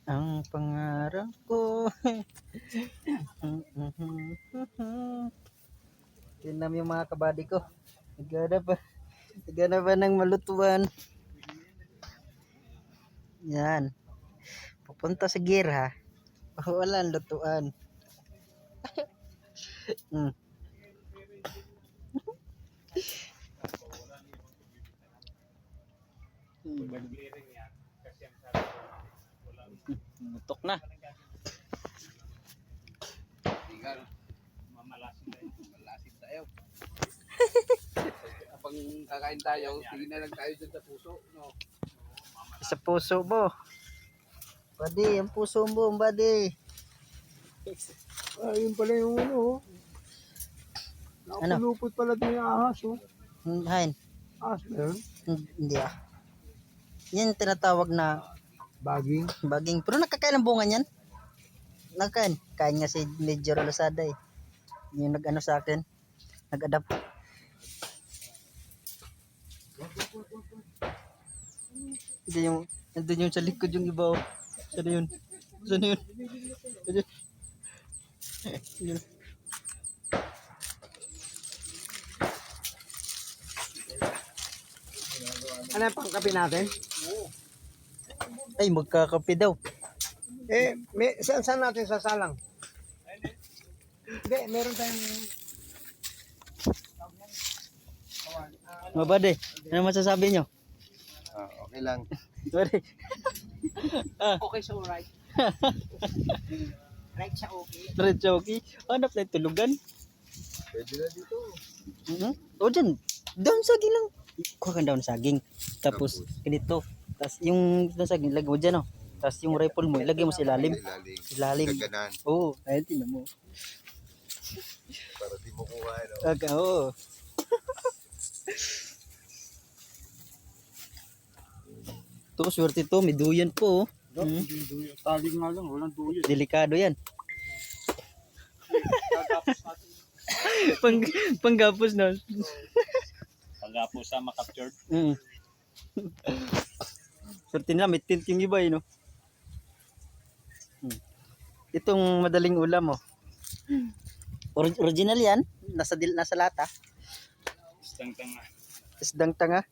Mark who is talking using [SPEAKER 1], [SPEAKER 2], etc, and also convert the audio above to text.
[SPEAKER 1] Ang pangarap ko. Tingnan yung mga kabady ko. Nagana pa ng malutuan. Yan. Pupunta sa gear ha. Walang lutuan. Hmm. Mutok na.
[SPEAKER 2] Malasin tayo. Kapag kakain tayo, tingin na lang tayo dun sa puso. No?
[SPEAKER 1] Sa puso mo. Buddy, ang puso mo, buddy.
[SPEAKER 2] Yun pala yung ano. Nakapulupot pala din yung ahas. Oh.
[SPEAKER 1] Hain.
[SPEAKER 2] Ahas ba yun?
[SPEAKER 1] Hindi ah. Yan tinatawag na
[SPEAKER 2] Baging.
[SPEAKER 1] baging. Pero nakakain ng bunga niyan. Nakain. Kain nga si Major Lasada eh. Yung nag-ano sa akin. Nag-adapt. Hindi yung, nandun yung sa likod yung iba oh. Saan yun? Saan yun? Ayun. Ayun.
[SPEAKER 2] Ano yung pangkapi natin?
[SPEAKER 1] Ay, magkakape daw.
[SPEAKER 2] Saan natin sasalang? Hindi, meron tayong...
[SPEAKER 1] Mga buddy, ano masasabi nyo?
[SPEAKER 2] Okay lang.
[SPEAKER 1] Buddy.
[SPEAKER 2] Okay so right. Right siya okay.
[SPEAKER 1] Red Choki. Hanap na yung tulugan.
[SPEAKER 2] Pwede na dito.
[SPEAKER 1] O dyan. Down saging lang. Kuha ka down saging. Tapos ganito. Tapos yung saging, lagay mo dyan oh. Tapos yung rifle mo, ilagay mo sa ilalim. Ilalim.
[SPEAKER 2] Gaganan.
[SPEAKER 1] Oo. Ayun, tingnan mo.
[SPEAKER 2] Para di mo kuha. No?
[SPEAKER 1] Oo. Ito, swerte to. May duyan po.
[SPEAKER 2] Tali nga lang, walang duyan.
[SPEAKER 1] Delikado yan. Panggapos na.
[SPEAKER 3] Panggapos sa makaptured.
[SPEAKER 1] Swerte nila, may tint yung iba no. Itong madaling ulam oh. Original yan. Nasa lata.
[SPEAKER 3] Isang tanga.
[SPEAKER 1] Isdang tanga.